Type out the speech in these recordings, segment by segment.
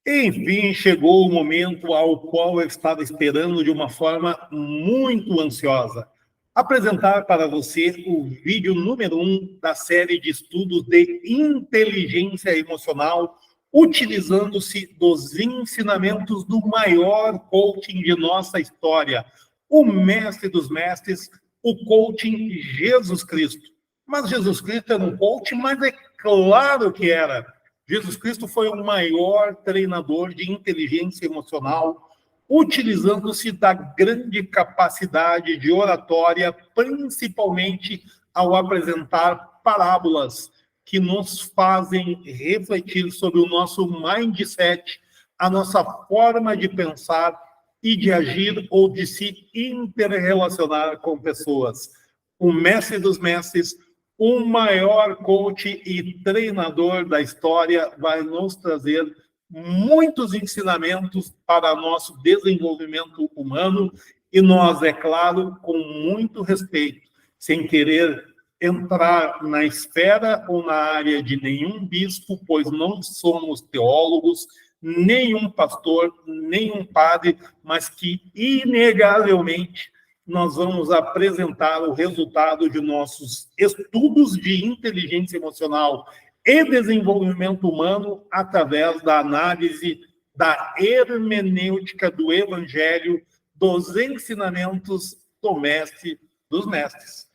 Enfim, chegou o momento ao qual eu estava esperando de uma forma muito ansiosa. Apresentar para você o vídeo número 1 da série de estudos de inteligência emocional, utilizando-se dos ensinamentos do maior coaching de nossa história, o mestre dos mestres, o coaching Jesus Cristo. Mas Jesus Cristo era um coaching, mas é claro que era. Jesus Cristo foi o maior treinador de inteligência emocional, utilizando-se da grande capacidade de oratória, principalmente ao apresentar parábolas que nos fazem refletir sobre o nosso mindset, a nossa forma de pensar e de agir ou de se interrelacionar com pessoas. O mestre dos mestres, o maior coach e treinador da história, vai nos trazer muitos ensinamentos para nosso desenvolvimento humano e nós, é claro, com muito respeito, sem querer entrar na esfera ou na área de nenhum bispo, pois não somos teólogos, nenhum pastor, nenhum padre, mas que, inegavelmente, nós vamos apresentar o resultado de nossos estudos de inteligência emocional e desenvolvimento humano através da análise da hermenêutica do Evangelho, dos ensinamentos do Mestre dos Mestres.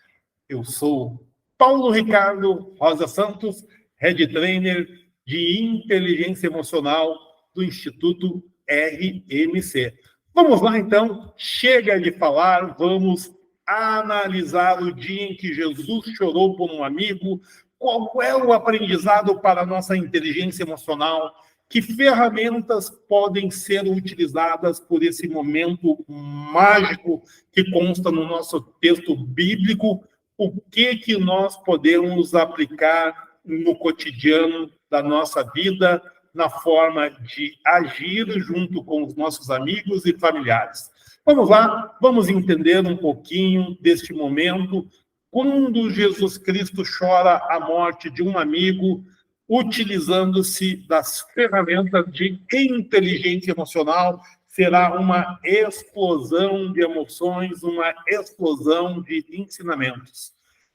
Eu sou Paulo Ricardo Rosa Santos, Head Trainer de Inteligência Emocional do Instituto RMC. Vamos lá, então, chega de falar, vamos analisar o dia em que Jesus chorou por um amigo, qual é o aprendizado para a nossa inteligência emocional, que ferramentas podem ser utilizadas por esse momento mágico que consta no nosso texto bíblico, o que nós podemos aplicar no cotidiano da nossa vida, na forma de agir junto com os nossos amigos e familiares. Vamos lá, vamos entender um pouquinho deste momento, quando Jesus Cristo chora a morte de um amigo, utilizando-se das ferramentas de inteligência emocional, será uma explosão de emoções, uma explosão de ensinamentos.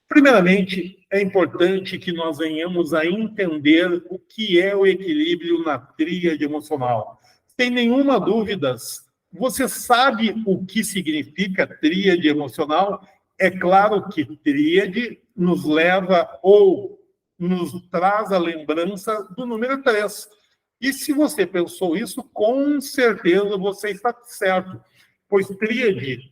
Primeiramente, é importante que nós venhamos a entender o que é o equilíbrio na tríade emocional. Sem nenhuma dúvida, você sabe o que significa tríade emocional? É claro que tríade nos leva ou nos traz a lembrança do número 3. E se você pensou isso, com certeza você está certo, pois tríade,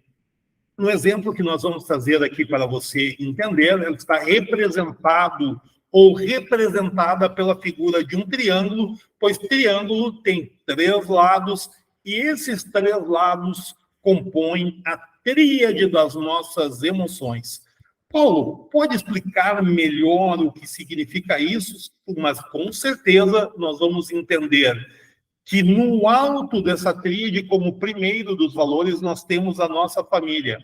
no exemplo que nós vamos trazer aqui para você entender, ela está representado ou representada pela figura de um triângulo, pois triângulo tem 3 lados e esses 3 lados compõem a tríade das nossas emoções. Paulo, pode explicar melhor o que significa isso? Mas com certeza nós vamos entender que no alto dessa tríade, como primeiro dos valores, nós temos a nossa família.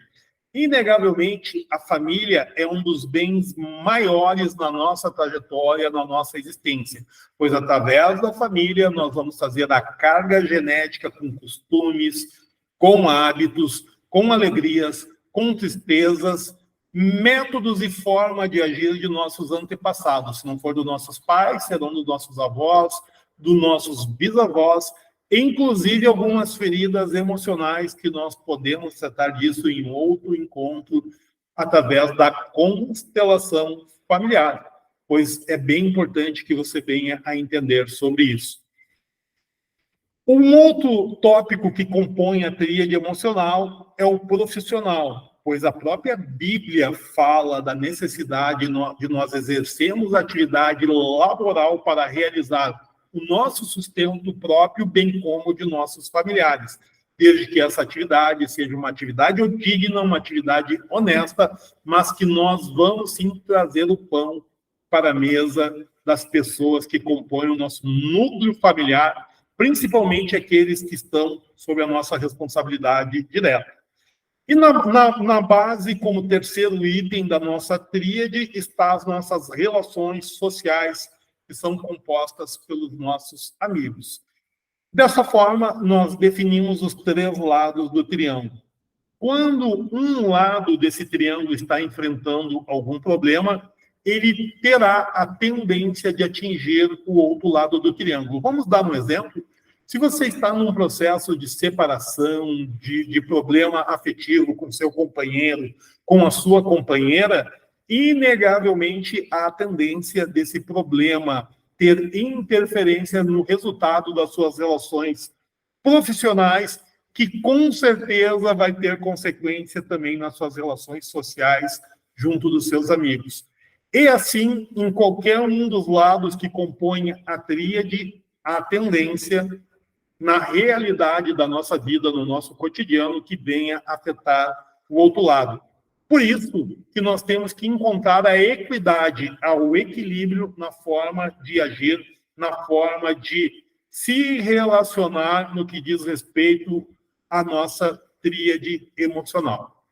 Inegavelmente, a família é um dos bens maiores na nossa trajetória, na nossa existência, pois através da família nós vamos fazer a carga genética com costumes, com hábitos, com alegrias, com tristezas, métodos e forma de agir de nossos antepassados. Se não for dos nossos pais, serão dos nossos avós, dos nossos bisavós, inclusive algumas feridas emocionais que nós podemos tratar disso em outro encontro através da constelação familiar, pois é bem importante que você venha a entender sobre isso. Um outro tópico que compõe a tríade emocional é o profissional, pois a própria Bíblia fala da necessidade de nós exercermos atividade laboral para realizar o nosso sustento próprio, bem como de nossos familiares, desde que essa atividade seja uma atividade digna, uma atividade honesta, mas que nós vamos sim trazer o pão para a mesa das pessoas que compõem o nosso núcleo familiar, principalmente aqueles que estão sob a nossa responsabilidade direta. E na base, como terceiro item da nossa tríade, está as nossas relações sociais, que são compostas pelos nossos amigos. Dessa forma, nós definimos os 3 lados do triângulo. Quando um lado desse triângulo está enfrentando algum problema, ele terá a tendência de atingir o outro lado do triângulo. Vamos dar um exemplo? Se você está num processo de separação, de problema afetivo com seu companheiro, com a sua companheira, inegavelmente há a tendência desse problema ter interferência no resultado das suas relações profissionais, que com certeza vai ter consequência também nas suas relações sociais junto dos seus amigos. E assim, em qualquer um dos lados que compõem a tríade, há tendência na realidade da nossa vida, no nosso cotidiano, que venha afetar o outro lado. Por isso que nós temos que encontrar a equidade, o equilíbrio na forma de agir, na forma de se relacionar no que diz respeito à nossa tríade emocional.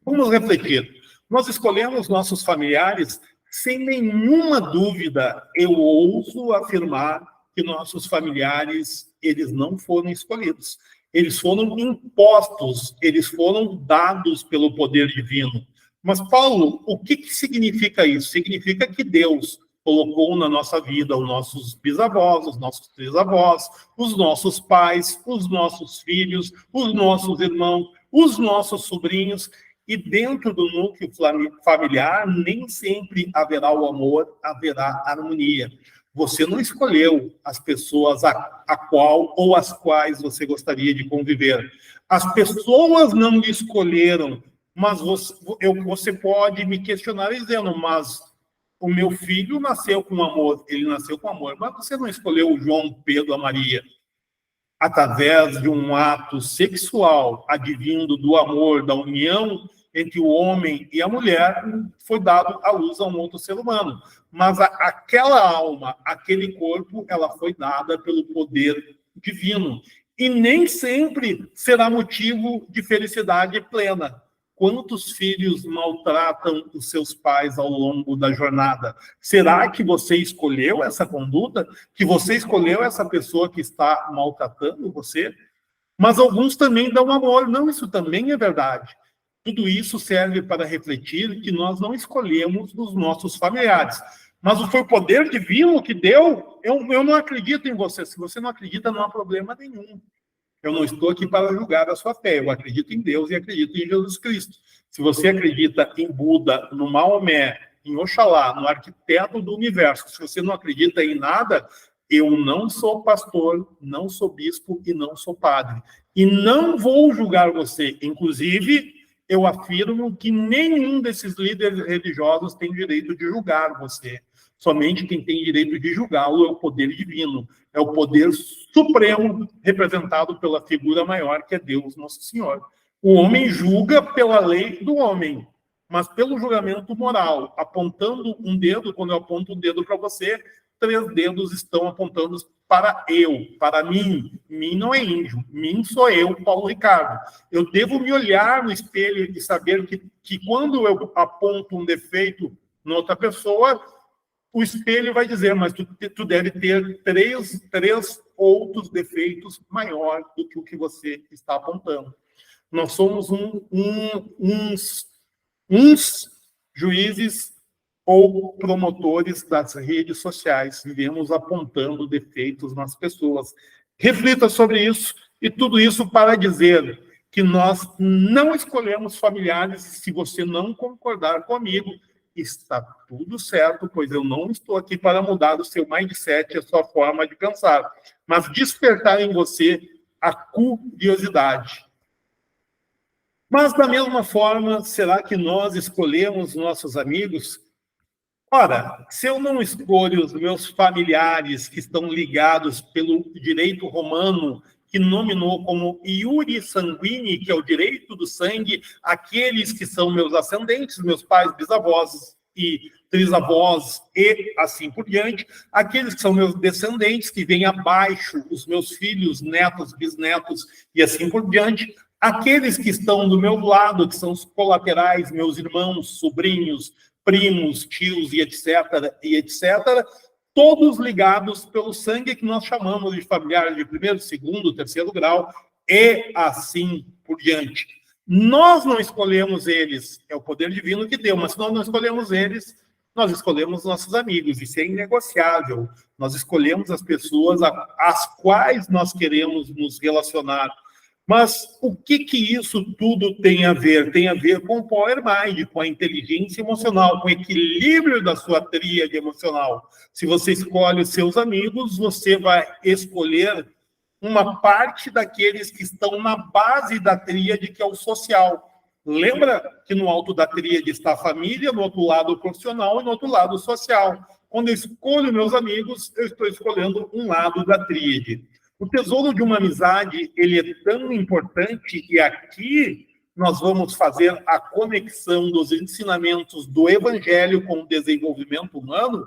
Vamos refletir. Nós escolhemos nossos familiares sem nenhuma dúvida. Eu ouso afirmar que nossos familiares, eles não foram escolhidos. Eles foram impostos, eles foram dados pelo poder divino. Mas, Paulo, o que significa isso? Significa que Deus colocou na nossa vida os nossos bisavós, os nossos trisavós, os nossos pais, os nossos filhos, os nossos irmãos, os nossos sobrinhos, e dentro do núcleo familiar nem sempre haverá o amor, haverá harmonia. Você não escolheu as pessoas a qual ou as quais você gostaria de conviver. As pessoas não lhe escolheram, mas você pode me questionar dizendo, mas o meu filho nasceu com amor, ele nasceu com amor, mas você não escolheu o João, Pedro, a Maria. Através de um ato sexual advindo do amor, da união entre o homem e a mulher, foi dado à luz a um outro ser humano. Mas aquela alma, aquele corpo, ela foi dada pelo poder divino. E nem sempre será motivo de felicidade plena. Quantos filhos maltratam os seus pais ao longo da jornada? Será que você escolheu essa conduta? Que você escolheu essa pessoa que está maltratando você? Mas alguns também dão amor. Não, isso também é verdade. Tudo isso serve para refletir que nós não escolhemos os nossos familiares. Mas foi o poder divino que deu. Eu não acredito em você. Se você não acredita, não há problema nenhum. Eu não estou aqui para julgar a sua fé. Eu acredito em Deus e acredito em Jesus Cristo. Se você acredita em Buda, no Maomé, em Oxalá, no arquiteto do universo, se você não acredita em nada, eu não sou pastor, não sou bispo e não sou padre. E não vou julgar você. Inclusive, eu afirmo que nenhum desses líderes religiosos tem direito de julgar você. Somente quem tem direito de julgá-lo é o poder divino, é o poder supremo representado pela figura maior, que é Deus, Nosso Senhor. O homem julga pela lei do homem, mas pelo julgamento moral, apontando um dedo, quando eu aponto um dedo para você, 3 dedos estão apontando para eu, para mim. Mim não é índio, mim sou eu, Paulo Ricardo. Eu devo me olhar no espelho e saber que quando eu aponto um defeito em outra pessoa, o espelho vai dizer, mas tu deve ter três outros defeitos maior do que o que você está apontando. Nós somos uns juízes ou promotores das redes sociais, vivemos apontando defeitos nas pessoas. Reflita sobre isso, e tudo isso para dizer que nós não escolhemos familiares. Se você não concordar comigo, está tudo certo, pois eu não estou aqui para mudar o seu mindset, a sua forma de pensar, mas despertar em você a curiosidade. Mas, da mesma forma, será que nós escolhemos nossos amigos? Ora, se eu não escolho os meus familiares que estão ligados pelo direito romano, que nominou como iure sanguini, que é o direito do sangue, aqueles que são meus ascendentes, meus pais, bisavós e trisavós e assim por diante, aqueles que são meus descendentes, que vêm abaixo, os meus filhos, netos, bisnetos e assim por diante, aqueles que estão do meu lado, que são os colaterais, meus irmãos, sobrinhos, primos, tios e etc., todos ligados pelo sangue que nós chamamos de familiares de primeiro, segundo, terceiro grau, e assim por diante. Nós não escolhemos eles, é o poder divino que deu, mas se nós não escolhemos eles, nós escolhemos nossos amigos, isso é inegociável. Nós escolhemos as pessoas às quais nós queremos nos relacionar. Mas o que isso tudo tem a ver? Tem a ver com o Power Mind, com a inteligência emocional, com o equilíbrio da sua tríade emocional. Se você escolhe os seus amigos, você vai escolher uma parte daqueles que estão na base da tríade, que é o social. Lembra que no alto da tríade está a família, no outro lado o profissional e no outro lado o social. Quando eu escolho meus amigos, eu estou escolhendo um lado da tríade. O tesouro de uma amizade, ele é tão importante, e aqui nós vamos fazer a conexão dos ensinamentos do Evangelho com o desenvolvimento humano,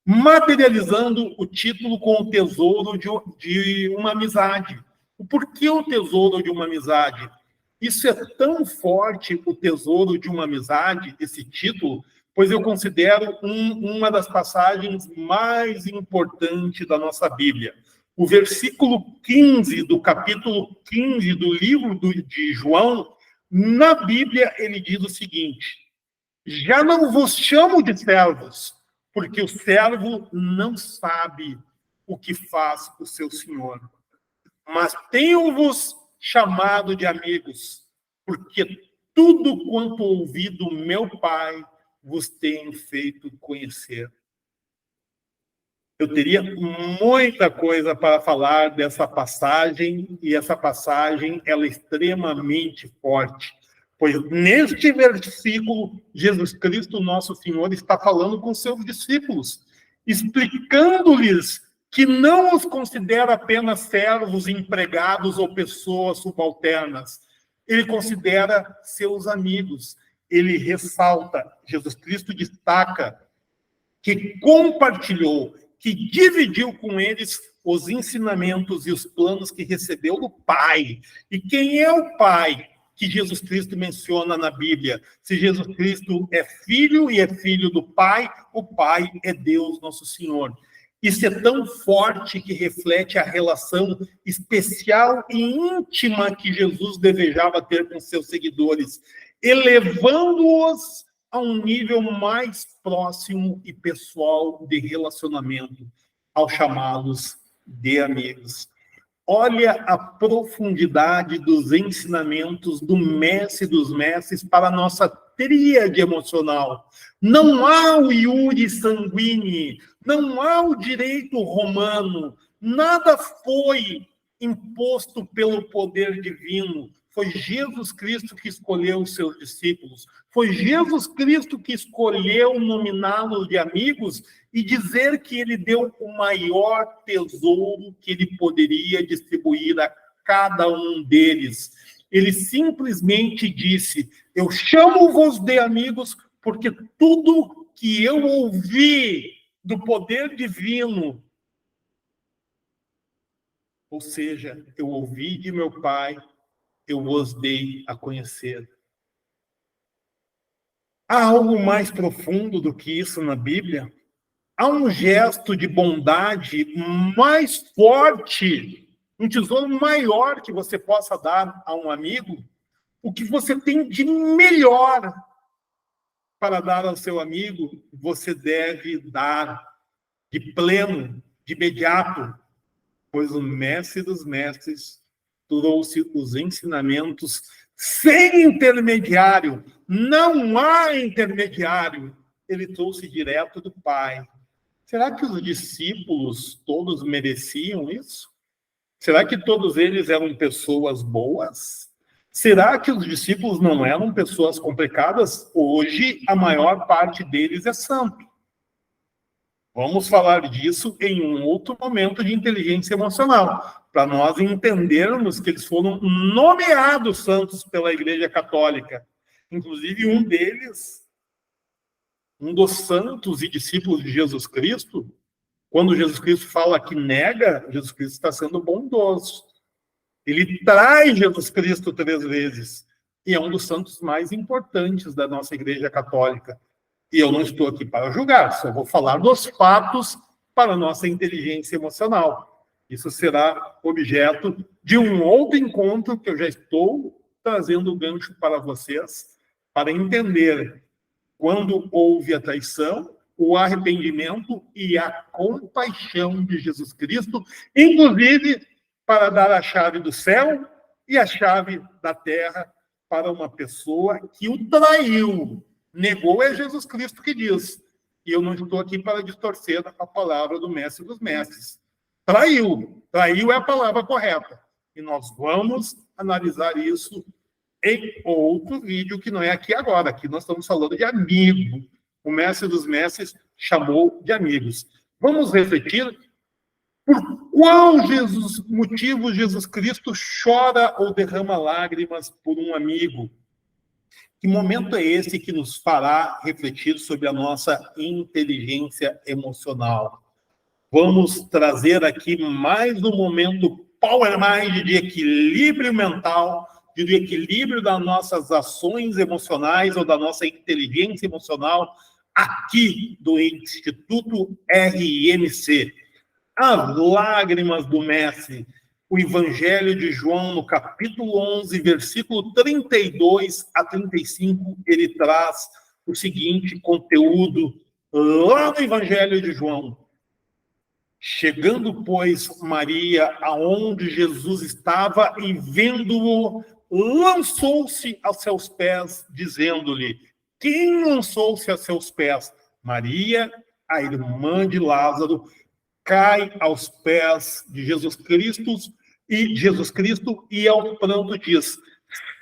materializando o título com o tesouro de uma amizade. Por que o tesouro de uma amizade? Isso é tão forte, o tesouro de uma amizade, esse título, pois eu considero uma das passagens mais importantes da nossa Bíblia. O versículo 15 do capítulo 15 do livro de João, na Bíblia, ele diz o seguinte: já não vos chamo de servos, porque o servo não sabe o que faz o seu senhor. Mas tenho-vos chamado de amigos, porque tudo quanto ouvi do meu Pai vos tenho feito conhecer. Eu teria muita coisa para falar dessa passagem, e essa passagem ela é extremamente forte. Pois neste versículo, Jesus Cristo, nosso Senhor, está falando com seus discípulos, explicando-lhes que não os considera apenas servos, empregados ou pessoas subalternas. Ele considera seus amigos. Ele ressalta, Jesus Cristo destaca que compartilhou, que dividiu com eles os ensinamentos e os planos que recebeu do Pai. E quem é o Pai que Jesus Cristo menciona na Bíblia? Se Jesus Cristo é filho e é filho do Pai, o Pai é Deus, nosso Senhor. Isso é tão forte que reflete a relação especial e íntima que Jesus desejava ter com seus seguidores, elevando-os a um nível mais próximo e pessoal de relacionamento, ao chamá-los de amigos. Olha a profundidade dos ensinamentos do mestre dos mestres para a nossa tríade emocional. Não há o iure sanguíneo, não há o direito romano, nada foi imposto pelo poder divino. Foi Jesus Cristo que escolheu os seus discípulos. Foi Jesus Cristo que escolheu nominá-los de amigos e dizer que ele deu o maior tesouro que ele poderia distribuir a cada um deles. Ele simplesmente disse: eu chamo-vos de amigos porque tudo que eu ouvi do poder divino, ou seja, eu ouvi de meu Pai, eu vos dei a conhecer. Há algo mais profundo do que isso na Bíblia? Há um gesto de bondade mais forte, um tesouro maior que você possa dar a um amigo? O que você tem de melhor para dar ao seu amigo, você deve dar de pleno, de imediato, pois o mestre dos mestres trouxe os ensinamentos sem intermediário. Não há intermediário. Ele trouxe direto do Pai. Será que os discípulos todos mereciam isso? Será que todos eles eram pessoas boas? Será que os discípulos não eram pessoas complicadas? Hoje, a maior parte deles é santo. Vamos falar disso em um outro momento de inteligência emocional, para nós entendermos que eles foram nomeados santos pela Igreja Católica. Inclusive, um deles, um dos santos e discípulos de Jesus Cristo, quando Jesus Cristo fala que nega, Jesus Cristo está sendo bondoso. Ele traz Jesus Cristo 3 vezes. E é um dos santos mais importantes da nossa Igreja Católica. E eu não estou aqui para julgar, só vou falar dos fatos para a nossa inteligência emocional. Isso será objeto de um outro encontro que eu já estou trazendo o gancho para vocês, para entender quando houve a traição, o arrependimento e a compaixão de Jesus Cristo, inclusive para dar a chave do céu e a chave da terra para uma pessoa que o traiu. Negou, é Jesus Cristo que diz. E eu não estou aqui para distorcer a palavra do Mestre dos Mestres. Traiu. Traiu é a palavra correta. E nós vamos analisar isso em outro vídeo que não é aqui agora. Aqui nós estamos falando de amigo. O Mestre dos Mestres chamou de amigos. Vamos refletir por qual motivo Jesus Cristo chora ou derrama lágrimas por um amigo. Que momento é esse que nos fará refletir sobre a nossa inteligência emocional? Vamos trazer aqui mais um momento Power Mind de equilíbrio mental, de equilíbrio das nossas ações emocionais ou da nossa inteligência emocional aqui do Instituto RMC. As lágrimas do Mestre. O Evangelho de João, no capítulo 11, versículo 32 a 35, ele traz o seguinte conteúdo lá no Evangelho de João. Chegando, pois, Maria aonde Jesus estava e vendo-o, lançou-se aos seus pés, dizendo-lhe: quem lançou-se a seus pés? Maria, a irmã de Lázaro, cai aos pés de Jesus Cristo e ao pranto diz: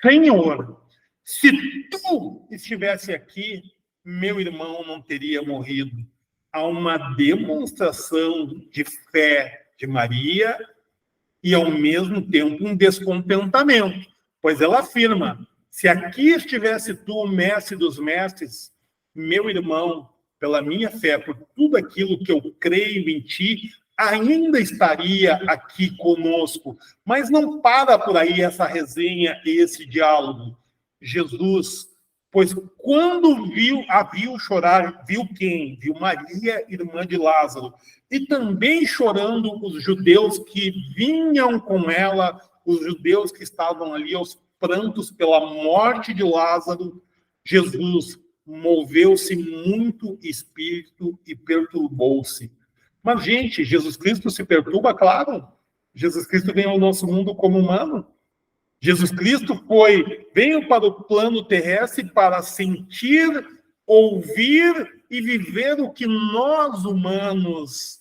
Senhor, se tu estivesse aqui, meu irmão não teria morrido. Há uma demonstração de fé de Maria e, ao mesmo tempo, um descontentamento, pois ela afirma: se aqui estivesse tu, mestre dos mestres, meu irmão, pela minha fé, por tudo aquilo que eu creio em ti, ainda estaria aqui conosco. Mas não para por aí essa resenha e esse diálogo. Jesus, pois quando a viu chorar, viu quem? Viu Maria, irmã de Lázaro. E também chorando os judeus que vinham com ela, os judeus que estavam ali aos prantos pela morte de Lázaro. Jesus moveu-se muito espírito e perturbou-se. Mas, gente, Jesus Cristo se perturba, claro. Jesus Cristo veio ao nosso mundo como humano. Jesus Cristo veio para o plano terrestre para sentir, ouvir e viver o que nós, humanos,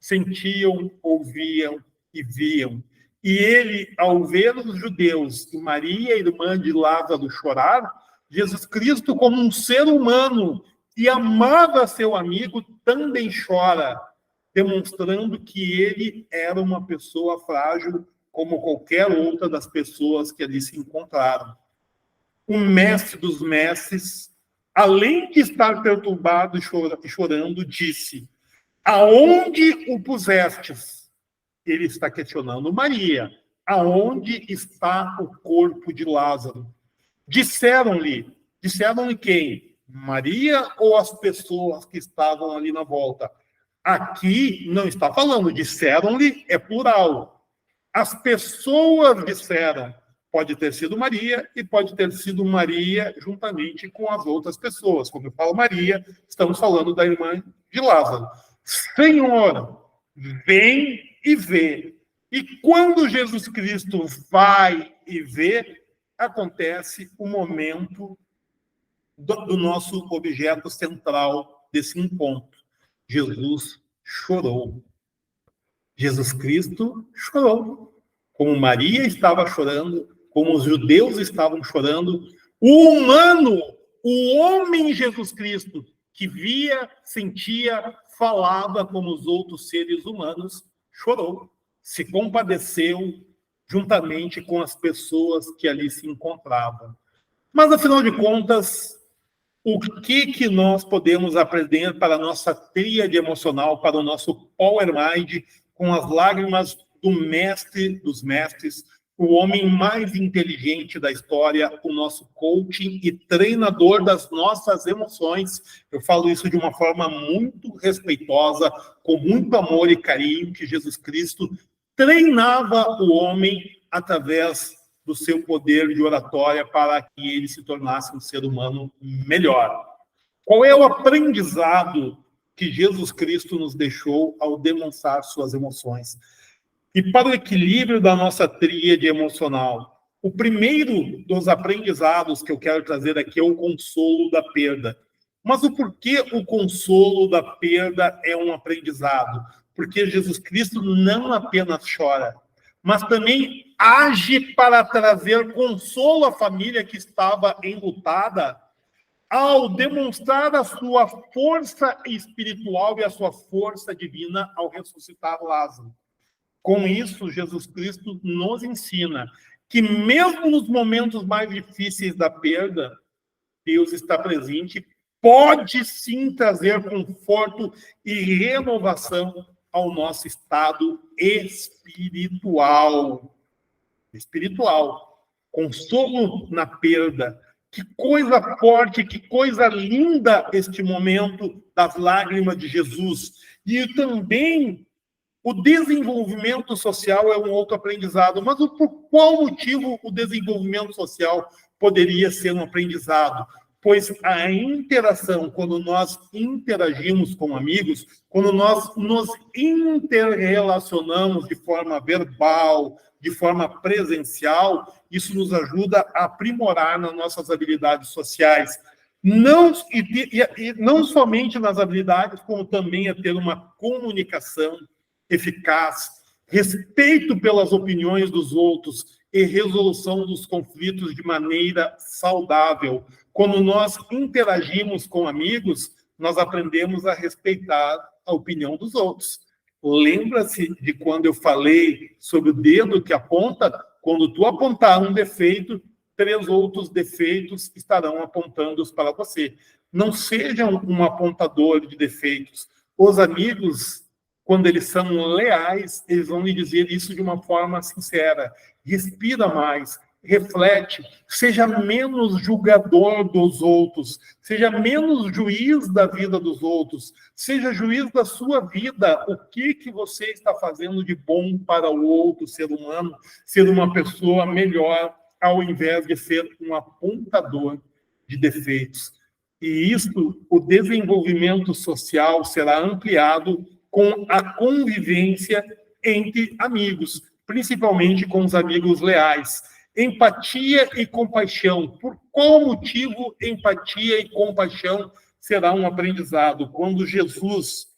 sentiam, ouviam e viam. E ele, ao ver os judeus e Maria, irmã de Lázaro, chorar, Jesus Cristo, como um ser humano e amava seu amigo, também chora, demonstrando que ele era uma pessoa frágil, como qualquer outra das pessoas que ali se encontraram. O mestre dos mestres, além de estar perturbado e chorando, disse: aonde o pusestes? Ele está questionando Maria. Aonde está o corpo de Lázaro? Disseram-lhe quem? Maria ou as pessoas que estavam ali na volta? Aqui não está falando, disseram-lhe, é plural. As pessoas disseram, pode ter sido Maria e pode ter sido Maria juntamente com as outras pessoas. Quando eu falo Maria, estamos falando da irmã de Lázaro. Senhor, vem e vê. E quando Jesus Cristo vai e vê, acontece o momento do nosso objeto central desse encontro. Jesus chorou. Jesus Cristo chorou. Como Maria estava chorando, como os judeus estavam chorando, o humano, o homem Jesus Cristo, que via, sentia, falava como os outros seres humanos, chorou, se compadeceu juntamente com as pessoas que ali se encontravam. Mas, afinal de contas, o que nós podemos aprender para a nossa tríade emocional, para o nosso Power Mind, com as lágrimas do mestre dos mestres, o homem mais inteligente da história, o nosso coaching e treinador das nossas emoções. Eu falo isso de uma forma muito respeitosa, com muito amor e carinho, que Jesus Cristo treinava o homem através do seu poder de oratória para que ele se tornasse um ser humano melhor. Qual é o aprendizado que Jesus Cristo nos deixou ao demonstrar suas emoções? E para o equilíbrio da nossa tríade emocional, o primeiro dos aprendizados que eu quero trazer aqui é o consolo da perda. Mas o porquê o consolo da perda é um aprendizado? Porque Jesus Cristo não apenas chora, mas também age para trazer consolo à família que estava enlutada, ao demonstrar a sua força espiritual e a sua força divina ao ressuscitar Lázaro. Com isso, Jesus Cristo nos ensina que mesmo nos momentos mais difíceis da perda, Deus está presente, pode sim trazer conforto e renovação ao nosso estado espiritual. Consolo na perda. Que coisa forte, que coisa linda este momento das lágrimas de Jesus. E também o desenvolvimento social é um outro aprendizado. Mas por qual motivo o desenvolvimento social poderia ser um aprendizado? Pois a interação, quando nós interagimos com amigos, quando nós nos interrelacionamos de forma verbal, de forma presencial, isso nos ajuda a aprimorar nas nossas habilidades sociais. Não somente nas habilidades, como também a ter uma comunicação eficaz, respeito pelas opiniões dos outros e resolução dos conflitos de maneira saudável. Quando nós interagimos com amigos, nós aprendemos a respeitar a opinião dos outros. Lembra-se de quando eu falei sobre o dedo que aponta? Quando tu apontar um defeito, 3 outros defeitos estarão apontando para você. Não seja um apontador de defeitos. Os amigos, quando eles são leais, eles vão lhe dizer isso de uma forma sincera. Respira mais, reflete, seja menos julgador dos outros, seja menos juiz da vida dos outros, seja juiz da sua vida. O que você está fazendo de bom para o outro ser humano, ser uma pessoa melhor, ao invés de ser um apontador de defeitos. E isto, o desenvolvimento social será ampliado com a convivência entre amigos, principalmente com os amigos leais. Empatia e compaixão. Por qual motivo empatia e compaixão será um aprendizado? Quando Jesus,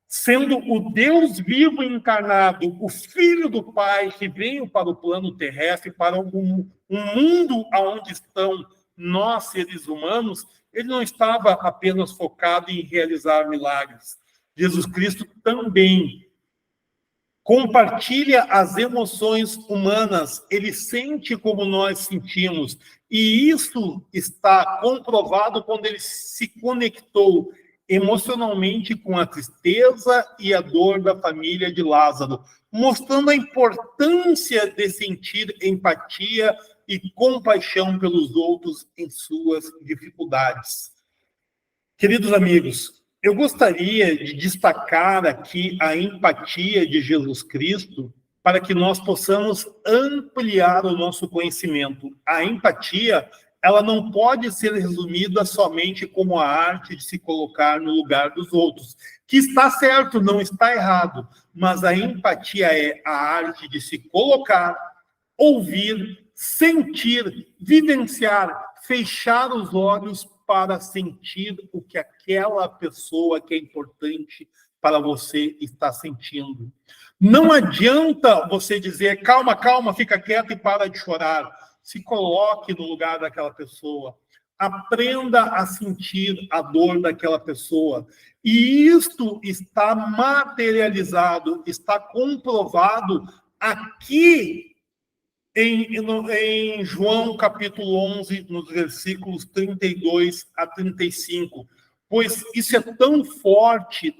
sendo o Deus vivo encarnado, o Filho do Pai, que veio para o plano terrestre, para um mundo onde estão nós, seres humanos, ele não estava apenas focado em realizar milagres. Jesus Cristo também compartilha as emoções humanas, ele sente como nós sentimos, e isso está comprovado quando ele se conectou emocionalmente com a tristeza e a dor da família de Lázaro, mostrando a importância de sentir empatia e compaixão pelos outros em suas dificuldades. Queridos amigos, eu gostaria de destacar aqui a empatia de Jesus Cristo para que nós possamos ampliar o nosso conhecimento. A empatia, ela não pode ser resumida somente como a arte de se colocar no lugar dos outros, que está certo, não está errado, mas a empatia é a arte de se colocar, ouvir, sentir, vivenciar, fechar os olhos para sentir o que aquela pessoa que é importante para você está sentindo. Não adianta você dizer, calma, calma, fica quieto e para de chorar. Se coloque no lugar daquela pessoa. Aprenda a sentir a dor daquela pessoa. E isto está materializado, está comprovado aqui em João capítulo 11, nos versículos 32 a 35. Pois isso é tão forte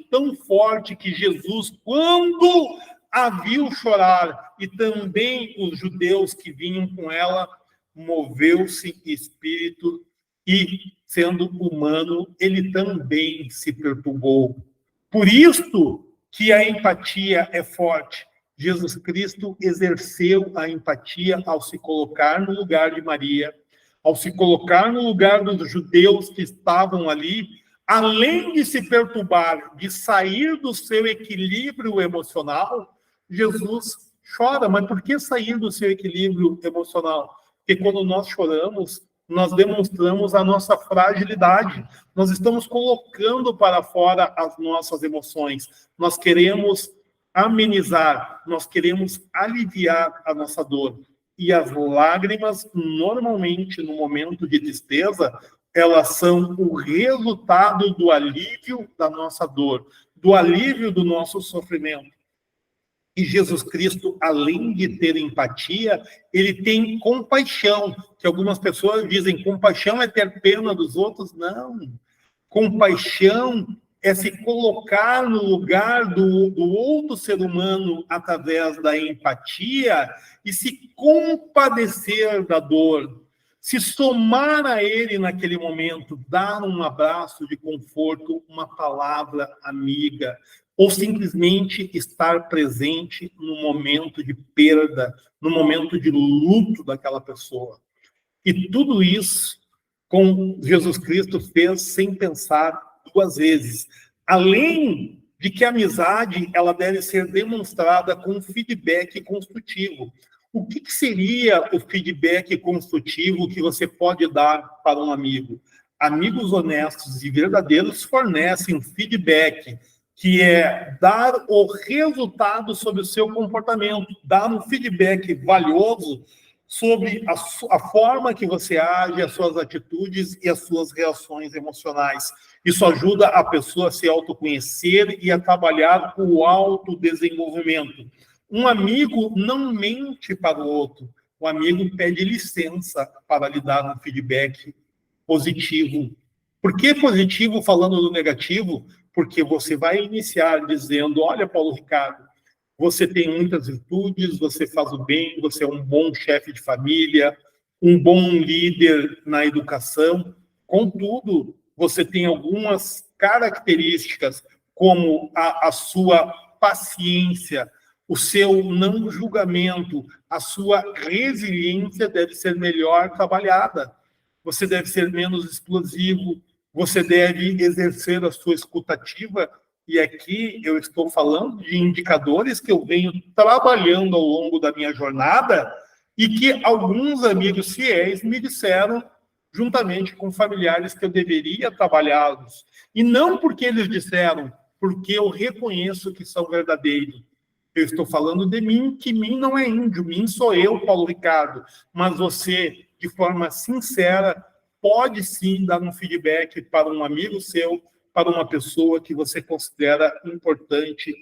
que Jesus, quando a viu chorar, e também os judeus que vinham com ela, moveu-se espírito, e, sendo humano, ele também se perturbou. Por isto que a empatia é forte. Jesus Cristo exerceu a empatia ao se colocar no lugar de Maria, ao se colocar no lugar dos judeus que estavam ali, além de se perturbar, de sair do seu equilíbrio emocional, Jesus chora. Mas por que sair do seu equilíbrio emocional? Porque quando nós choramos, nós demonstramos a nossa fragilidade. Nós estamos colocando para fora as nossas emoções. Nós queremos amenizar, nós queremos aliviar a nossa dor. E as lágrimas, normalmente, no momento de tristeza, elas são o resultado do alívio da nossa dor, do alívio do nosso sofrimento. E Jesus Cristo, além de ter empatia, ele tem compaixão, que algumas pessoas dizem, compaixão é ter pena dos outros. Não, compaixão é se colocar no lugar do outro ser humano através da empatia e se compadecer da dor, se somar a ele naquele momento, dar um abraço de conforto, uma palavra amiga, ou simplesmente estar presente no momento de perda, no momento de luto daquela pessoa. E tudo isso, com Jesus Cristo, fez sem pensar duas vezes. Além de que a amizade ela deve ser demonstrada com feedback construtivo. O que seria o feedback construtivo que você pode dar para um amigo? Amigos honestos e verdadeiros fornecem um feedback, que é dar o resultado sobre o seu comportamento, dar um feedback valioso sobre a forma que você age, as suas atitudes e as suas reações emocionais. Isso ajuda a pessoa a se autoconhecer e a trabalhar o autodesenvolvimento. Um amigo não mente para o outro. O amigo pede licença para lhe dar um feedback positivo. Por que positivo falando do negativo? Porque você vai iniciar dizendo, olha, Paulo Ricardo, você tem muitas virtudes, você faz o bem, você é um bom chefe de família, um bom líder na educação. Contudo, você tem algumas características, como a sua paciência, o seu não julgamento, a sua resiliência deve ser melhor trabalhada. Você deve ser menos explosivo, você deve exercer a sua escutativa. E aqui eu estou falando de indicadores que eu venho trabalhando ao longo da minha jornada e que alguns amigos fiéis me disseram, juntamente com familiares, que eu deveria trabalhá-los. E não porque eles disseram, porque eu reconheço que são verdadeiros. Eu estou falando de mim, que mim não é índio, mim sou eu, Paulo Ricardo. Mas você, de forma sincera, pode sim dar um feedback para um amigo seu, para uma pessoa que você considera importante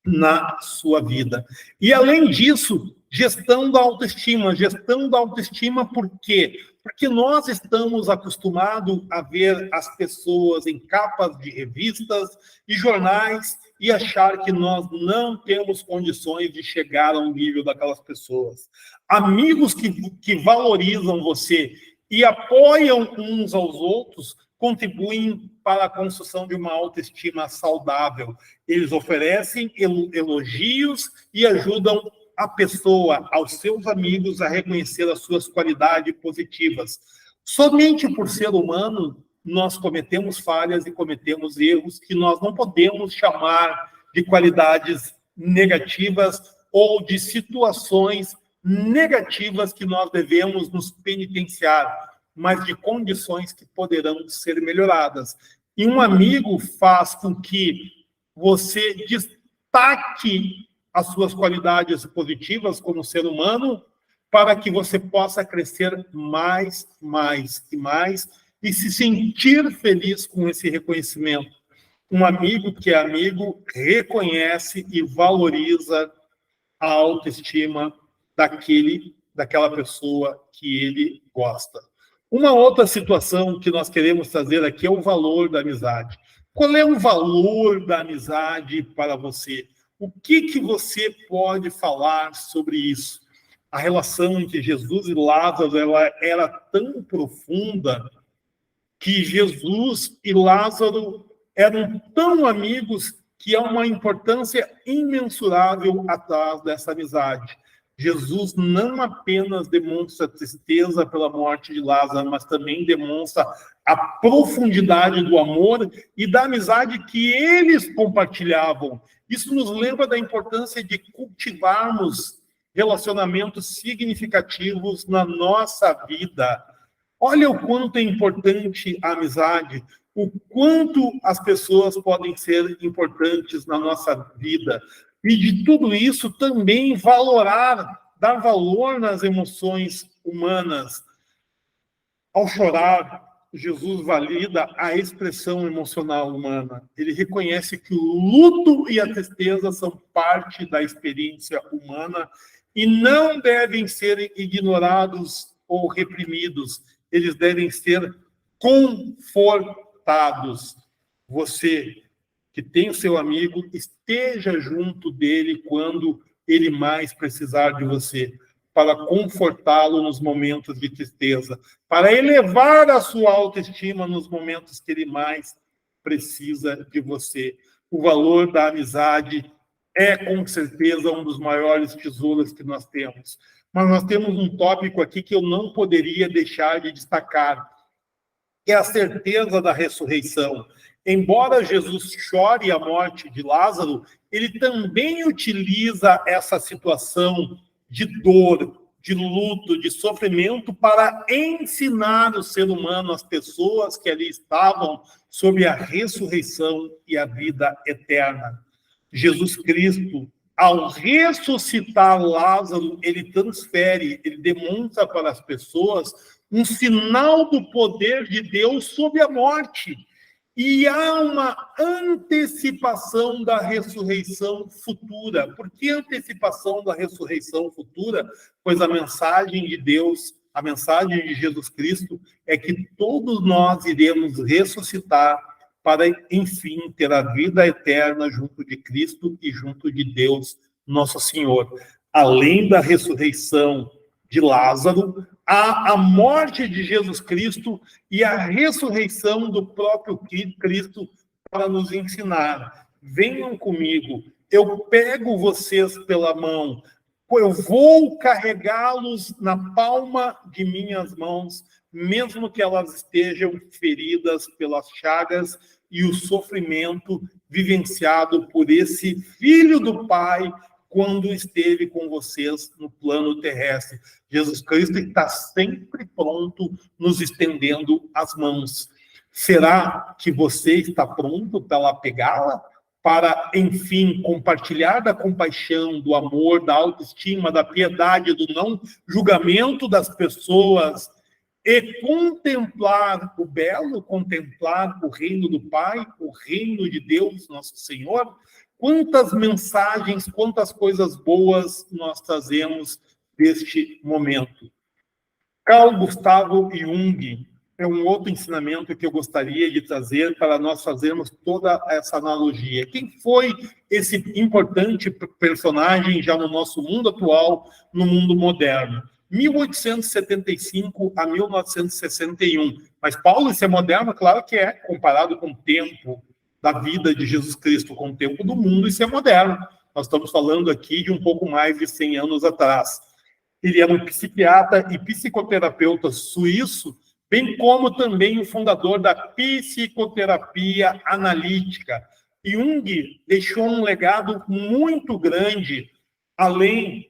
na sua vida. E, além disso, gestão da autoestima. Gestão da autoestima por quê? Porque nós estamos acostumados a ver as pessoas em capas de revistas e jornais e achar que nós não temos condições de chegar ao nível daquelas pessoas. Amigos que valorizam você e apoiam uns aos outros contribuem para a construção de uma autoestima saudável. Eles oferecem elogios e ajudam a pessoa, aos seus amigos, a reconhecer as suas qualidades positivas. Somente por ser humano, nós cometemos falhas e cometemos erros que nós não podemos chamar de qualidades negativas ou de situações negativas que nós devemos nos penitenciar, mas de condições que poderão ser melhoradas. E um amigo faz com que você destaque as suas qualidades positivas como ser humano, para que você possa crescer mais e mais, e se sentir feliz com esse reconhecimento. Um amigo que é amigo reconhece e valoriza a autoestima daquela pessoa que ele gosta. Uma outra situação que nós queremos trazer aqui é o valor da amizade. Qual é o valor da amizade para você? O que você pode falar sobre isso? A relação entre Jesus e Lázaro, ela era tão profunda que Jesus e Lázaro eram tão amigos que há uma importância imensurável atrás dessa amizade. Jesus não apenas demonstra tristeza pela morte de Lázaro, mas também demonstra a profundidade do amor e da amizade que eles compartilhavam. Isso nos lembra da importância de cultivarmos relacionamentos significativos na nossa vida. Olha o quanto é importante a amizade, o quanto as pessoas podem ser importantes na nossa vida. E de tudo isso também dar valor nas emoções humanas. Ao chorar, Jesus valida a expressão emocional humana. Ele reconhece que o luto e a tristeza são parte da experiência humana e não devem ser ignorados ou reprimidos. Eles devem ser confortados. Você que tem o seu amigo, esteja junto dele quando ele mais precisar de você, para confortá-lo nos momentos de tristeza, para elevar a sua autoestima nos momentos que ele mais precisa de você. O valor da amizade é, com certeza, um dos maiores tesouros que nós temos. Mas nós temos um tópico aqui que eu não poderia deixar de destacar, que é a certeza da ressurreição. Embora Jesus chore a morte de Lázaro, ele também utiliza essa situação de dor, de luto, de sofrimento para ensinar o ser humano, as pessoas que ali estavam, sobre a ressurreição e a vida eterna. Jesus Cristo, ao ressuscitar Lázaro, ele transfere, ele demonstra para as pessoas um sinal do poder de Deus sobre a morte. E há uma antecipação da ressurreição futura. Por que antecipação da ressurreição futura? Pois a mensagem de Deus, a mensagem de Jesus Cristo, é que todos nós iremos ressuscitar para, enfim, ter a vida eterna junto de Cristo e junto de Deus, nosso Senhor. Além da ressurreição de Lázaro, há a morte de Jesus Cristo e a ressurreição do próprio Cristo para nos ensinar. Venham comigo, eu pego vocês pela mão, eu vou carregá-los na palma de minhas mãos, mesmo que elas estejam feridas pelas chagas e o sofrimento vivenciado por esse Filho do Pai quando esteve com vocês no plano terrestre. Jesus Cristo está sempre pronto, nos estendendo as mãos. Será que você está pronto para pegá-la? Para, enfim, compartilhar da compaixão, do amor, da autoestima, da piedade, do não julgamento das pessoas e contemplar o belo, contemplar o reino do Pai, o reino de Deus, nosso Senhor? Quantas mensagens, quantas coisas boas nós trazemos deste momento. Carl Gustav Jung é um outro ensinamento que eu gostaria de trazer para nós fazermos toda essa analogia. Quem foi esse importante personagem já no nosso mundo atual, no mundo moderno? 1875 a 1961. Mas, Paulo, isso é moderno? Claro que é, comparado com o tempo da vida de Jesus Cristo, com o tempo do mundo, isso é moderno. Nós estamos falando aqui de um pouco mais de 100 anos atrás. Ele era um psiquiatra e psicoterapeuta suíço, bem como também o fundador da psicoterapia analítica. Jung deixou um legado muito grande, além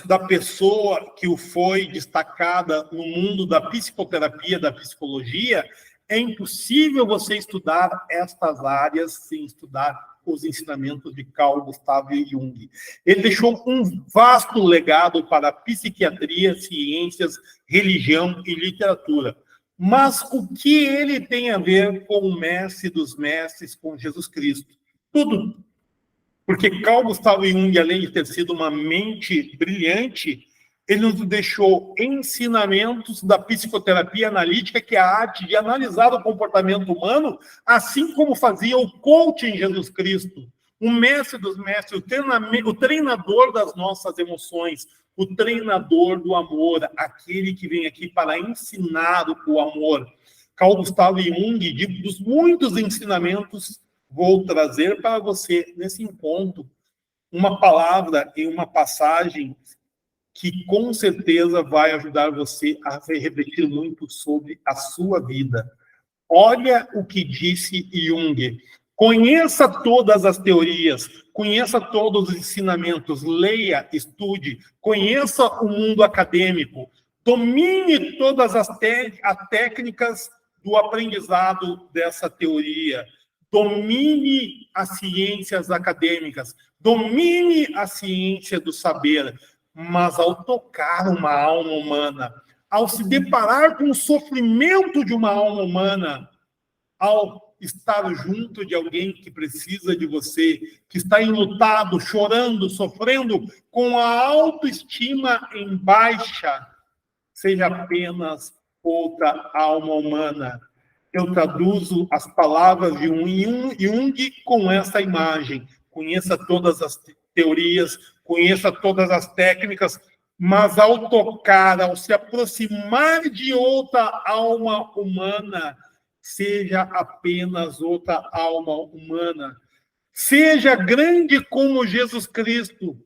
da pessoa que o foi destacada no mundo da psicoterapia, da psicologia. É impossível você estudar estas áreas sem estudar os ensinamentos de Carl Gustav Jung. Ele deixou um vasto legado para a psiquiatria, ciências, religião e literatura. Mas o que ele tem a ver com o mestre dos mestres, com Jesus Cristo? Tudo. Porque Carl Gustav Jung, além de ter sido uma mente brilhante, ele nos deixou ensinamentos da psicoterapia analítica, que é a arte de analisar o comportamento humano, assim como fazia o coaching Jesus Cristo. o mestre dos mestres, o treinador das nossas emoções, o treinador do amor, aquele que vem aqui para ensinar o amor. Carl Gustav Jung, dos muitos ensinamentos, vou trazer para você nesse encontro uma palavra e uma passagem que com certeza vai ajudar você a refletir muito sobre a sua vida. Olha o que disse Jung. Conheça todas as teorias, conheça todos os ensinamentos, leia, estude, conheça o mundo acadêmico, domine todas as técnicas do aprendizado dessa teoria, domine as ciências acadêmicas, domine a ciência do saber, mas ao tocar uma alma humana, ao se deparar com o sofrimento de uma alma humana, ao estar junto de alguém que precisa de você, que está enlutado, chorando, sofrendo, com a autoestima em baixa, seja apenas outra alma humana. Eu traduzo as palavras de Jung com essa imagem. Conheça todas as teorias, conheça todas as técnicas, mas ao tocar, ao se aproximar de outra alma humana, seja apenas outra alma humana. Seja grande como Jesus Cristo,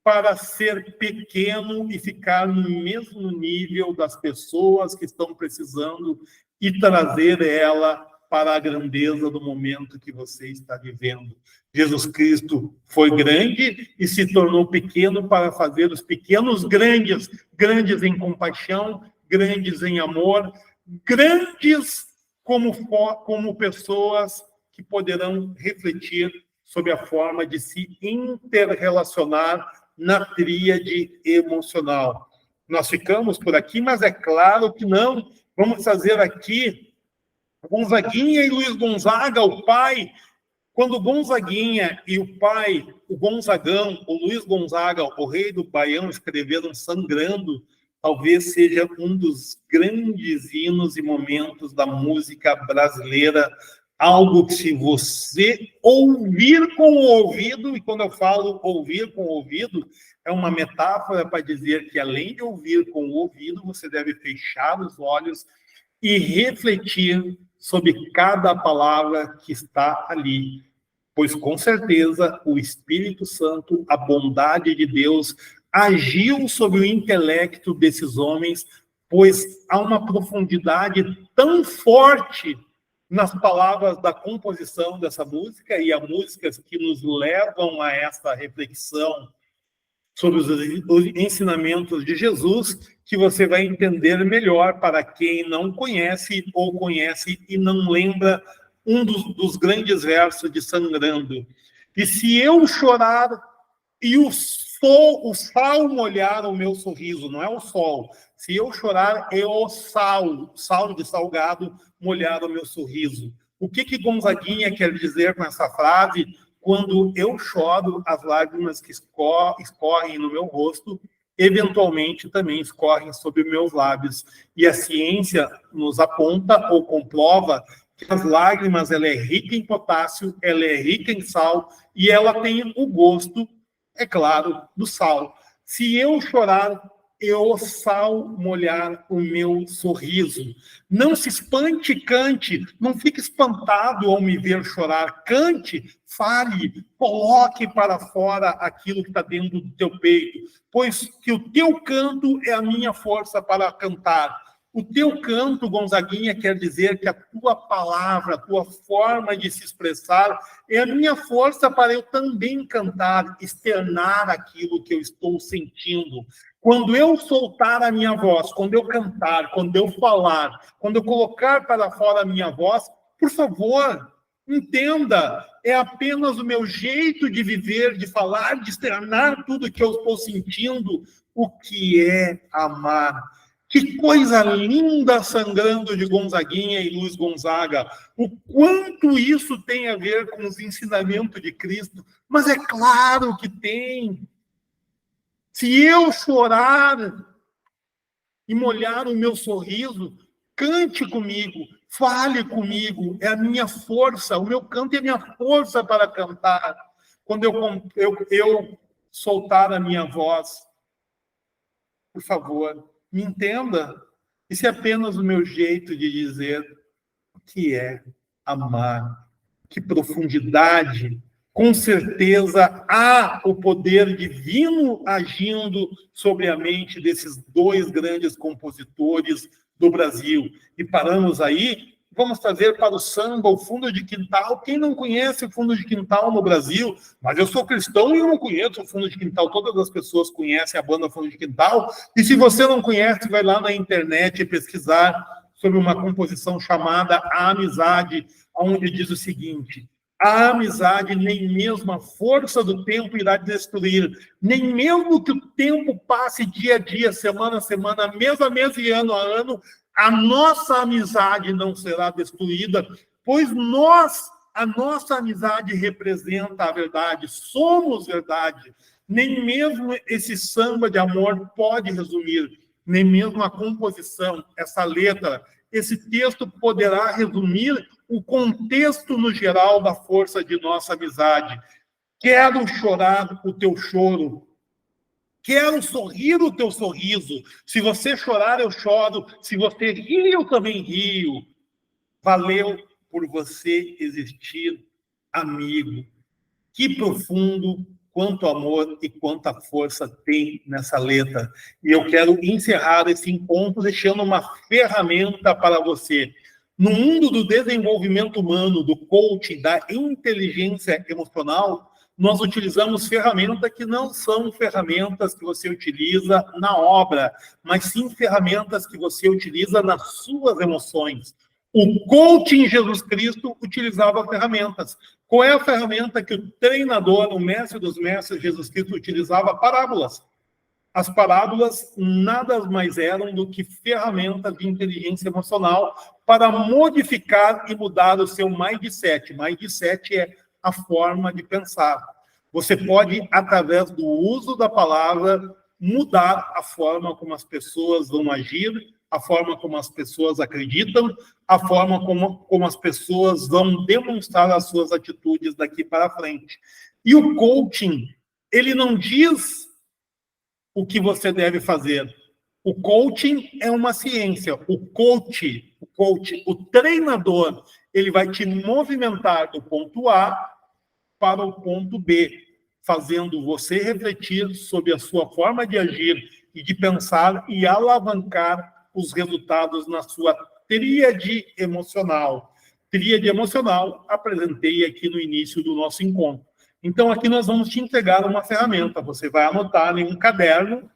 para ser pequeno e ficar no mesmo nível das pessoas que estão precisando e trazer ela para a grandeza do momento que você está vivendo. Jesus Cristo foi grande e se tornou pequeno para fazer os pequenos grandes, grandes em compaixão, grandes em amor, grandes como pessoas que poderão refletir sobre a forma de se interrelacionar na tríade emocional. Nós ficamos por aqui, mas é claro que não. Vamos fazer aqui Gonzaguinha e Luiz Gonzaga, o pai. Quando Gonzaguinha e o pai, o Gonzagão, o Luiz Gonzaga, o rei do Baião, escreveram Sangrando, talvez seja um dos grandes hinos e momentos da música brasileira, algo que se você ouvir com o ouvido, e quando eu falo ouvir com o ouvido, é uma metáfora para dizer que além de ouvir com o ouvido, você deve fechar os olhos e refletir sobre cada palavra que está ali, pois com certeza o Espírito Santo, a bondade de Deus, agiu sobre o intelecto desses homens, pois há uma profundidade tão forte nas palavras da composição dessa música, e há músicas que nos levam a essa reflexão sobre os ensinamentos de Jesus, que você vai entender melhor para quem não conhece ou conhece e não lembra um dos grandes versos de Sangrando. E se eu chorar e o sal molhar o meu sorriso, não é o sol. Se eu chorar, é o sal de salgado molhar o meu sorriso. O que Gonzaguinha quer dizer com essa frase? Quando eu choro, as lágrimas que escorrem no meu rosto, eventualmente também escorrem sobre meus lábios. E a ciência nos aponta ou comprova que as lágrimas, ela é rica em potássio, ela é rica em sal e ela tem o gosto, é claro, do sal. Se eu chorar, o sal molhar o meu sorriso. Não se espante, cante. Não fique espantado ao me ver chorar. Cante, fale, coloque para fora aquilo que está dentro do teu peito. Pois que o teu canto é a minha força para cantar. O teu canto, Gonzaguinha, quer dizer que a tua palavra, a tua forma de se expressar é a minha força para eu também cantar, externar aquilo que eu estou sentindo. Quando eu soltar a minha voz, quando eu cantar, quando eu falar, quando eu colocar para fora a minha voz, por favor, entenda, é apenas o meu jeito de viver, de falar, de externar tudo que eu estou sentindo, o que é amar. Que coisa linda Sangrando de Gonzaguinha e Luiz Gonzaga. O quanto isso tem a ver com os ensinamentos de Cristo. Mas é claro que tem. Se eu chorar e molhar o meu sorriso, cante comigo, fale comigo. É a minha força, o meu canto é a minha força para cantar. quando eu soltar a minha voz, por favor, me entenda. Isso é apenas o meu jeito de dizer o que é amar. Que profundidade. Com certeza há o poder divino agindo sobre a mente desses dois grandes compositores do Brasil. E paramos aí, vamos trazer para o samba o fundo de quintal. Quem não conhece o fundo de quintal no Brasil? Mas eu sou cristão e eu não conheço o fundo de quintal. Todas as pessoas conhecem a banda Fundo de Quintal. E se você não conhece, vai lá na internet pesquisar sobre uma composição chamada A Amizade, onde diz o seguinte: a amizade nem mesmo a força do tempo irá destruir, nem mesmo que o tempo passe dia a dia, semana a semana, mês a mês e ano a ano, a nossa amizade não será destruída, pois a nossa amizade representa a verdade, somos verdade. Nem mesmo esse samba de amor pode resumir, nem mesmo a composição, essa letra, esse texto poderá resumir o contexto no geral da força de nossa amizade. Quero chorar o teu choro. Quero sorrir o teu sorriso. Se você chorar, eu choro. Se você rir, eu também rio. Valeu por você existir, amigo. Que profundo, quanto amor e quanta força tem nessa letra. E eu quero encerrar esse encontro deixando uma ferramenta para você. No mundo do desenvolvimento humano, do coaching, da inteligência emocional, nós utilizamos ferramentas que não são ferramentas que você utiliza na obra, mas sim ferramentas que você utiliza nas suas emoções. O coaching Jesus Cristo utilizava ferramentas. Qual é a ferramenta que o treinador, o mestre dos mestres, Jesus Cristo, utilizava? Parábolas. As parábolas nada mais eram do que ferramentas de inteligência emocional para modificar e mudar o seu mindset. Mindset é a forma de pensar. Você pode, através do uso da palavra, mudar a forma como as pessoas vão agir, a forma como as pessoas acreditam, a forma como as pessoas vão demonstrar as suas atitudes daqui para frente. E o coaching, ele não diz o que você deve fazer. O coaching é uma ciência. O treinador, ele vai te movimentar do ponto A para o ponto B, fazendo você refletir sobre a sua forma de agir e de pensar e alavancar os resultados na sua tríade emocional. Tríade emocional, apresentei aqui no início do nosso encontro. Então, aqui nós vamos te entregar uma ferramenta. Você vai anotar em um caderno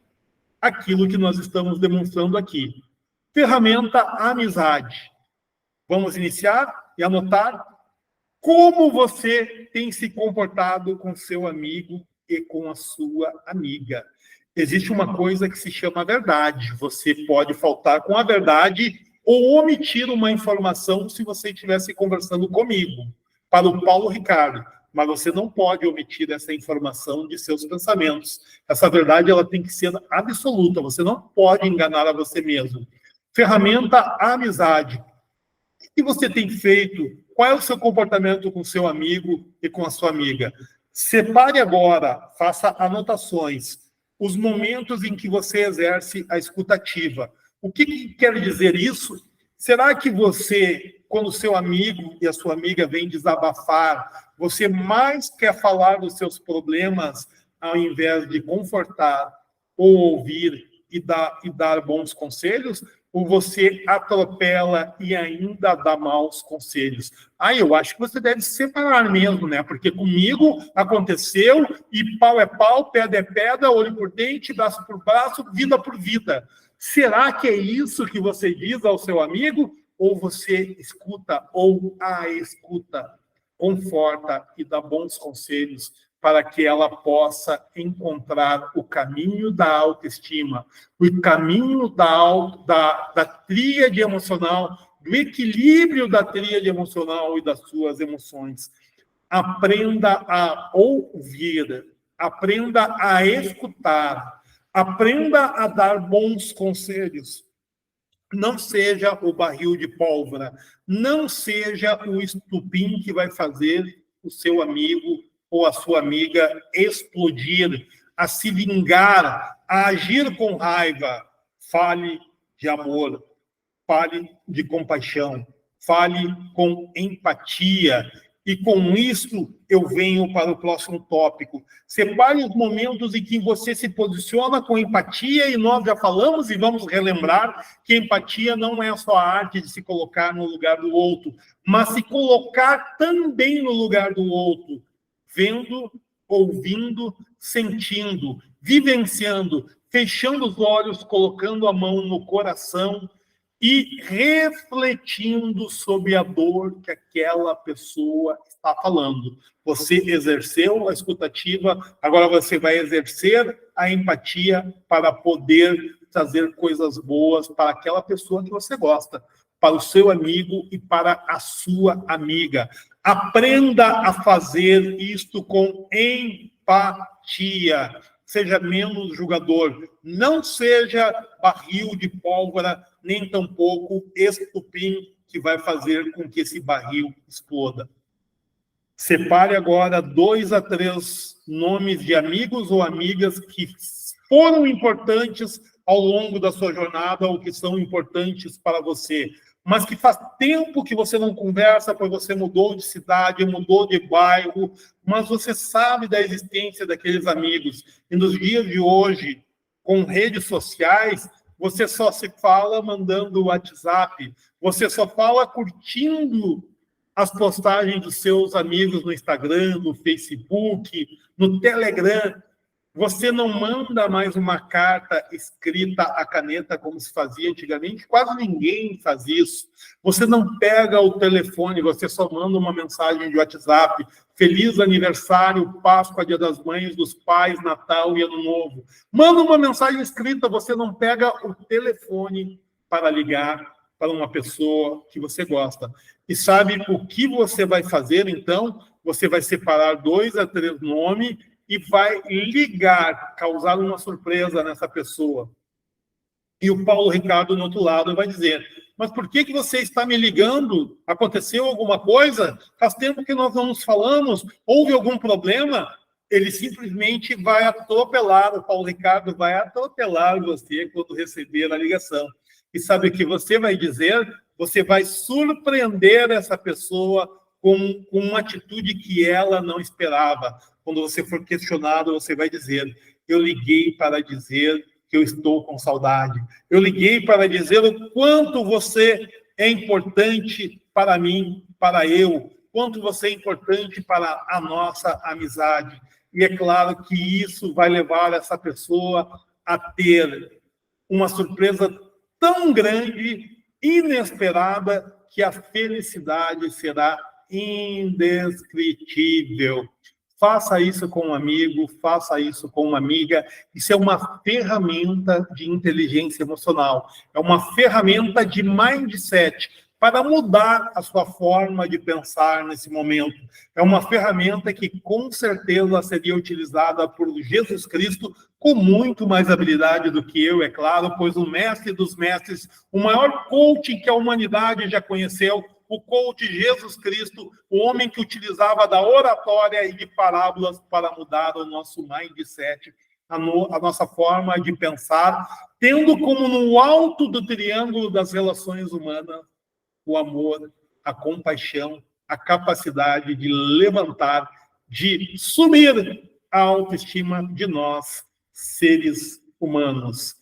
aquilo que nós estamos demonstrando aqui. Ferramenta amizade. Vamos iniciar e anotar como você tem se comportado com seu amigo e com a sua amiga. Existe uma coisa que se chama verdade. Você pode faltar com a verdade ou omitir uma informação se você estivesse conversando comigo, para o Paulo Ricardo. Mas você não pode omitir essa informação de seus pensamentos. Essa verdade ela tem que ser absoluta. Você não pode enganar a você mesmo. Ferramenta amizade. O que você tem feito? Qual é o seu comportamento com seu amigo e com a sua amiga? Separe agora, faça anotações, os momentos em que você exerce a escutativa. O que quer dizer isso? Será que você, quando seu amigo e a sua amiga vêm desabafar, você mais quer falar dos seus problemas ao invés de confortar ou ouvir e dar bons conselhos? Ou você atropela e ainda dá maus conselhos? Eu acho que você deve se separar mesmo, né? Porque comigo aconteceu e pau é pau, pedra é pedra, olho por dente, braço por braço, vida por vida. Será que é isso que você diz ao seu amigo? Ou você escuta ou a escuta, conforta e dá bons conselhos para que ela possa encontrar o caminho da autoestima, o caminho da tríade emocional, do equilíbrio da tríade emocional e das suas emoções. Aprenda a ouvir, aprenda a escutar, aprenda a dar bons conselhos. Não seja o barril de pólvora, não seja o estupim que vai fazer o seu amigo ou a sua amiga explodir, a se vingar, a agir com raiva. Fale de amor, fale de compaixão, fale com empatia. E com isso eu venho para o próximo tópico. Separe os momentos em que você se posiciona com empatia, e nós já falamos e vamos relembrar que empatia não é só a arte de se colocar no lugar do outro, mas se colocar também no lugar do outro, vendo, ouvindo, sentindo, vivenciando, fechando os olhos, colocando a mão no coração e refletindo sobre a dor que aquela pessoa está falando. Você exerceu a escutativa, agora você vai exercer a empatia para poder trazer coisas boas para aquela pessoa que você gosta, para o seu amigo e para a sua amiga. Aprenda a fazer isto com empatia. Seja menos julgador. Não seja barril de pólvora, nem tampouco estupim que vai fazer com que esse barril exploda. Separe agora 2 a 3 nomes de amigos ou amigas que foram importantes ao longo da sua jornada ou que são importantes para você, mas que faz tempo que você não conversa, pois você mudou de cidade, mudou de bairro, mas você sabe da existência daqueles amigos. E nos dias de hoje, com redes sociais, você só se fala mandando WhatsApp, você só fala curtindo as postagens dos seus amigos no Instagram, no Facebook, no Telegram. Você não manda mais uma carta escrita à caneta como se fazia antigamente, quase ninguém faz isso. Você não pega o telefone, você só manda uma mensagem de WhatsApp. Feliz aniversário, Páscoa, Dia das Mães, dos Pais, Natal e Ano Novo. Manda uma mensagem escrita, você não pega o telefone para ligar para uma pessoa que você gosta. E sabe o que você vai fazer, então? Você vai separar 2 a 3 nomes e vai ligar, causar uma surpresa nessa pessoa. E o Paulo Ricardo, no outro lado, vai dizer: mas por que você está me ligando? Aconteceu alguma coisa? Faz tempo que nós não nos falamos? Houve algum problema? Ele simplesmente vai atropelar, o Paulo Ricardo vai atropelar você quando receber a ligação. E sabe o que você vai dizer? Você vai surpreender essa pessoa com uma atitude que ela não esperava. Quando você for questionado, você vai dizer: eu liguei para dizer que eu estou com saudade. Eu liguei para dizer o quanto você é importante para mim, para eu, quanto você é importante para a nossa amizade. E é claro que isso vai levar essa pessoa a ter uma surpresa tão grande, inesperada, que a felicidade será indescritível. Faça isso com um amigo, faça isso com uma amiga. Isso é uma ferramenta de inteligência emocional, é uma ferramenta de mindset para mudar a sua forma de pensar nesse momento. É uma ferramenta que com certeza seria utilizada por Jesus Cristo com muito mais habilidade do que eu, é claro, pois o mestre dos mestres, o maior coach que a humanidade já conheceu, o coach Jesus Cristo, o homem que utilizava da oratória e de parábolas para mudar o nosso mindset, a nossa forma de pensar, tendo como no alto do triângulo das relações humanas o amor, a compaixão, a capacidade de levantar, de subir a autoestima de nós, seres humanos.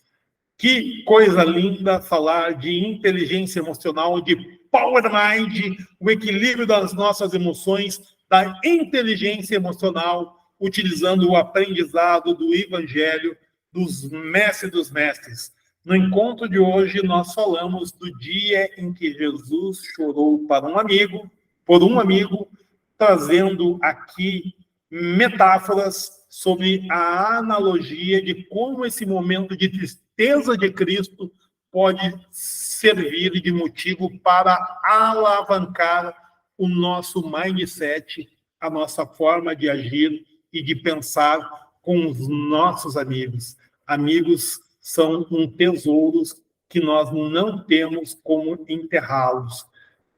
Que coisa linda falar de inteligência emocional, de Power Mind, o equilíbrio das nossas emoções, da inteligência emocional, utilizando o aprendizado do Evangelho dos mestres dos mestres. No encontro de hoje, nós falamos do dia em que Jesus chorou para um amigo, por um amigo, trazendo aqui metáforas sobre a analogia de como esse momento de tristeza de Cristo pode servir de motivo para alavancar o nosso mindset, a nossa forma de agir e de pensar com os nossos amigos. Amigos são um tesouro que nós não temos como enterrá-los.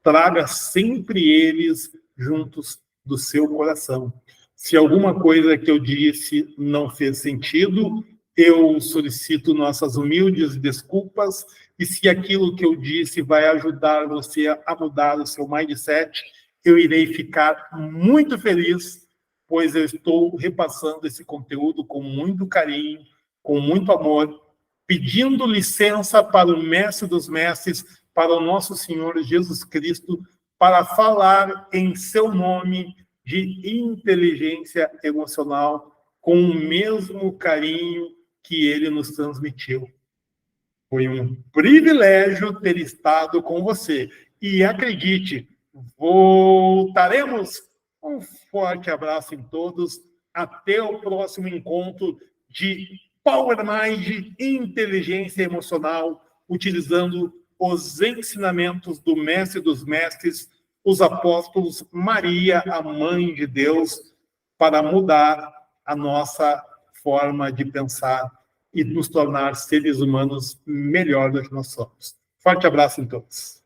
Traga sempre eles juntos do seu coração. Se alguma coisa que eu disse não fez sentido, eu solicito nossas humildes desculpas, e se aquilo que eu disse vai ajudar você a mudar o seu mindset, eu irei ficar muito feliz, pois eu estou repassando esse conteúdo com muito carinho, com muito amor, pedindo licença para o Mestre dos Mestres, para o nosso Senhor Jesus Cristo, para falar em seu nome de inteligência emocional com o mesmo carinho que ele nos transmitiu. Foi um privilégio ter estado com você. E acredite, voltaremos. Um forte abraço em todos. Até o próximo encontro de Power Mind, inteligência emocional, utilizando os ensinamentos do Mestre dos Mestres, os apóstolos, Maria, a Mãe de Deus, para mudar a nossa forma de pensar e nos tornar seres humanos melhor do que nós somos. Forte abraço em todos.